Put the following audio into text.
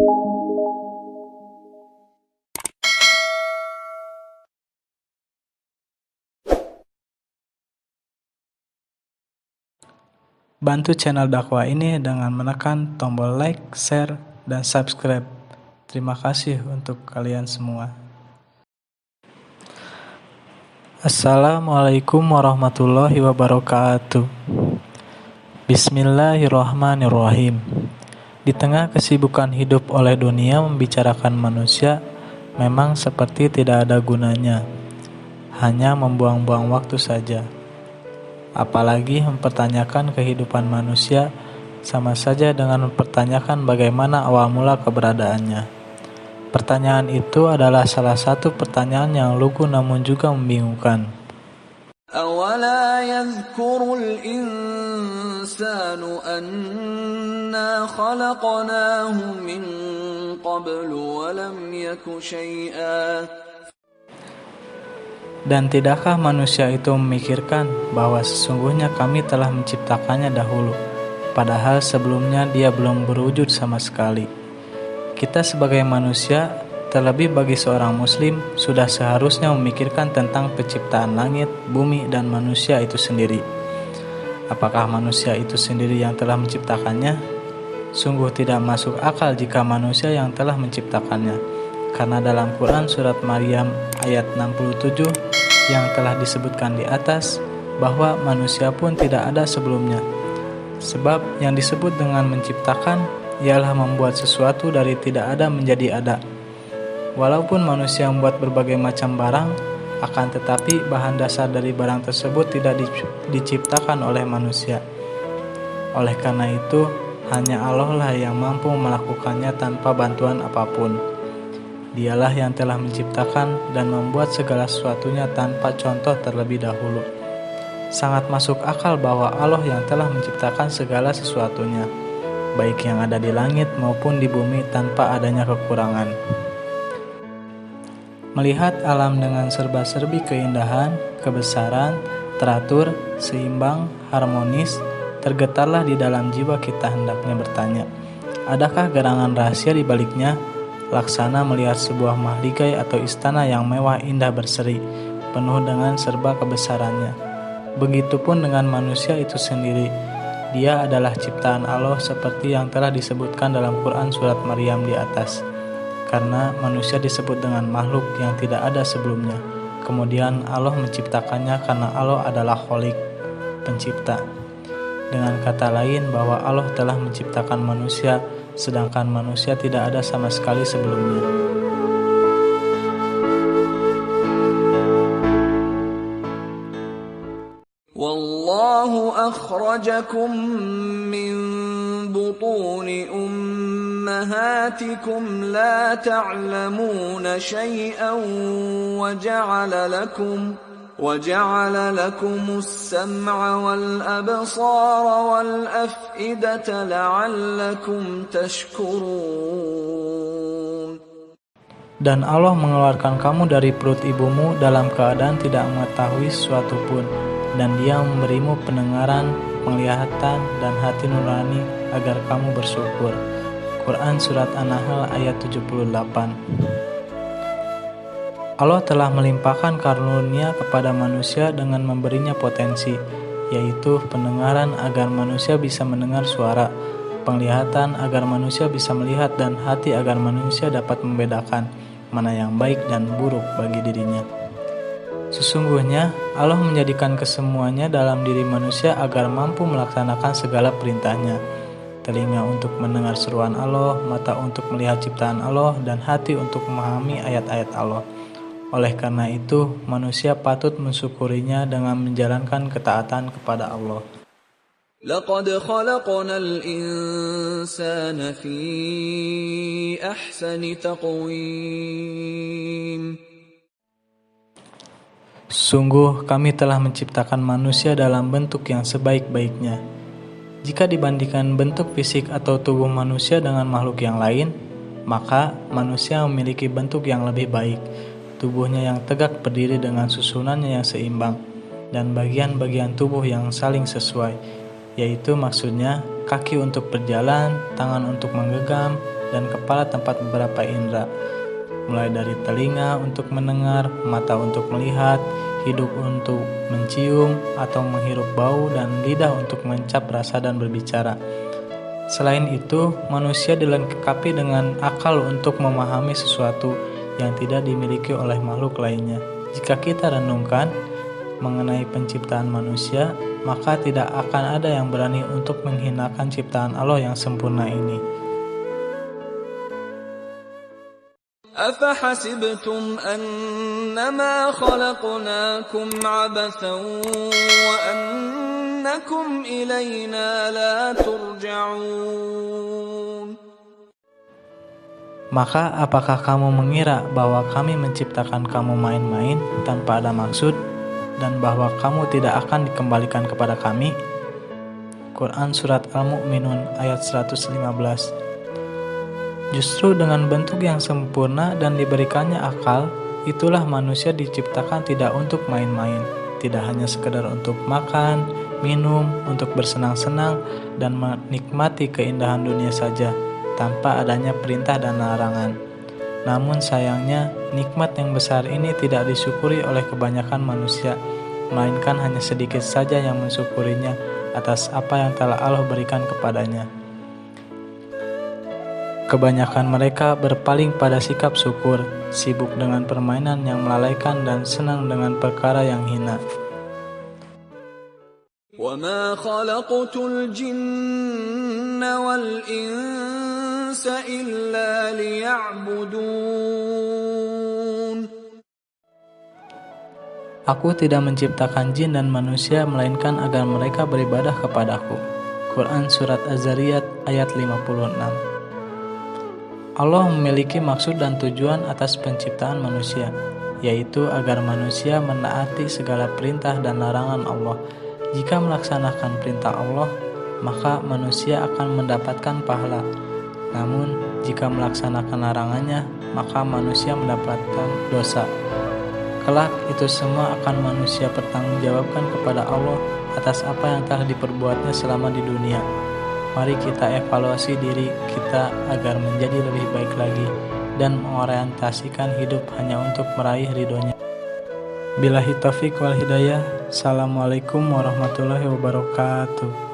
Bantu channel dakwah ini dengan menekan tombol like, share, dan subscribe. Terima kasih untuk kalian semua. Assalamualaikum warahmatullahi wabarakatuh. Bismillahirrahmanirrahim. Di tengah kesibukan hidup oleh dunia, membicarakan manusia memang seperti tidak ada gunanya, hanya membuang-buang waktu saja. Apalagi mempertanyakan kehidupan manusia sama saja dengan mempertanyakan bagaimana awal mula keberadaannya. Pertanyaan itu adalah salah satu pertanyaan yang lugu namun juga membingungkan. أَوَلَا يَذْكُرُ الْإِنسَانُ أَنَّا خَلَقْنَاهُ مِنْ قَبْلُ وَلَمْ يَكُ شَيْئًا. Dan tidakkah manusia itu memikirkan bahwa sesungguhnya kami telah menciptakannya dahulu, padahal sebelumnya dia belum berwujud sama sekali. Kita sebagai manusia, terlebih bagi seorang muslim, sudah seharusnya memikirkan tentang penciptaan langit, bumi, dan manusia itu sendiri. Apakah manusia itu sendiri yang telah menciptakannya? Sungguh tidak masuk akal jika manusia yang telah menciptakannya, karena dalam Quran surat Maryam ayat 67 yang telah disebutkan di atas, bahwa manusia pun tidak ada sebelumnya. Sebab yang disebut dengan menciptakan ialah membuat sesuatu dari tidak ada menjadi ada. Walaupun manusia membuat berbagai macam barang, akan tetapi bahan dasar dari barang tersebut tidak diciptakan oleh manusia. Oleh karena itu, hanya Allah lah yang mampu melakukannya tanpa bantuan apapun. Dialah yang telah menciptakan dan membuat segala sesuatunya tanpa contoh terlebih dahulu. Sangat masuk akal bahwa Allah yang telah menciptakan segala sesuatunya, baik yang ada di langit maupun di bumi tanpa adanya kekurangan. Melihat alam dengan serba-serbi keindahan, kebesaran, teratur, seimbang, harmonis, tergetarlah di dalam jiwa kita hendaknya bertanya, adakah gerangan rahasia di baliknya? Laksana melihat sebuah mahligai atau istana yang mewah indah berseri, penuh dengan serba kebesarannya. Begitupun dengan manusia itu sendiri. Dia adalah ciptaan Allah seperti yang telah disebutkan dalam Quran surat Maryam di atas. Karena manusia disebut dengan makhluk yang tidak ada sebelumnya. Kemudian Allah menciptakannya karena Allah adalah Khalik, pencipta. Dengan kata lain bahwa Allah telah menciptakan manusia, sedangkan manusia tidak ada sama sekali sebelumnya. Wallahu akhrajakum min butuni ummahatikum la ta'lamuna shay'an وجعل لكم السمع والأبصار والأفئدة لعلكم تشكرون. Dan Allah mengeluarkan kamu dari perut ibumu dalam keadaan tidak mengetahui sesuatu pun, dan Dia memberimu pendengaran, penglihatan, dan hati nurani agar kamu bersyukur. Quran Surat An-Nahl ayat 78. Allah telah melimpahkan karunia kepada manusia dengan memberinya potensi, yaitu pendengaran agar manusia bisa mendengar suara, penglihatan agar manusia bisa melihat, dan hati agar manusia dapat membedakan mana yang baik dan buruk bagi dirinya. Sesungguhnya Allah menjadikan kesemuanya dalam diri manusia agar mampu melaksanakan segala perintahnya. Telinga untuk mendengar seruan Allah, mata untuk melihat ciptaan Allah, dan hati untuk memahami ayat-ayat Allah. Oleh karena itu, manusia patut mensyukurinya dengan menjalankan ketaatan kepada Allah. لَقَدْ خَلَقْنَا الْإِنسَانَ فِي أَحْسَنِ تَقْوِيمٍ. Sungguh kami telah menciptakan manusia dalam bentuk yang sebaik-baiknya. Jika dibandingkan bentuk fisik atau tubuh manusia dengan makhluk yang lain, maka manusia memiliki bentuk yang lebih baik. Tubuhnya yang tegak berdiri dengan susunannya yang seimbang, dan bagian-bagian tubuh yang saling sesuai, yaitu maksudnya kaki untuk berjalan, tangan untuk menggenggam, dan kepala tempat beberapa indera, mulai dari telinga untuk mendengar, mata untuk melihat, hidung untuk mencium atau menghirup bau, dan lidah untuk mencap rasa dan berbicara. Selain itu, manusia dilengkapi dengan akal untuk memahami sesuatu yang tidak dimiliki oleh makhluk lainnya. Jika kita renungkan mengenai penciptaan manusia, maka tidak akan ada yang berani untuk menghinakan ciptaan Allah yang sempurna ini. أفحسبتم أنما خلقناكم عبثا وأنكم إلينا لا ترجعون. Maka apakah kamu mengira bahwa kami menciptakan kamu main-main tanpa ada maksud, dan bahwa kamu tidak akan dikembalikan kepada kami? Quran Surat Al-Mu'minun ayat 115. Justru dengan bentuk yang sempurna dan diberikannya akal, itulah manusia diciptakan tidak untuk main-main, tidak hanya sekedar untuk makan, minum, untuk bersenang-senang, dan menikmati keindahan dunia saja, tanpa adanya perintah dan larangan. Namun sayangnya, nikmat yang besar ini tidak disyukuri oleh kebanyakan manusia, melainkan hanya sedikit saja yang mensyukurinya atas apa yang telah Allah berikan kepadanya. Kebanyakan mereka berpaling pada sikap syukur, sibuk dengan permainan yang melalaikan dan senang dengan perkara yang hina. وَمَا خَلَقْتُ الْجِنَّ وَالْإِنسَ إِلَّا لِيَعْبُدُونَ. Aku tidak menciptakan jin dan manusia melainkan agar mereka beribadah kepadaku. Quran Surat Az-Zariyat ayat 56. Allah memiliki maksud dan tujuan atas penciptaan manusia, yaitu agar manusia menaati segala perintah dan larangan Allah. Jika melaksanakan perintah Allah, maka manusia akan mendapatkan pahala. Namun, jika melaksanakan larangannya, maka manusia mendapatkan dosa. Kelak itu semua akan manusia pertanggungjawabkan kepada Allah atas apa yang telah diperbuatnya selama di dunia. Mari kita evaluasi diri kita agar menjadi lebih baik lagi dan mengorientasikan hidup hanya untuk meraih ridhonya. Billahi taufiq wal hidayah. Assalamualaikum warahmatullahi wabarakatuh.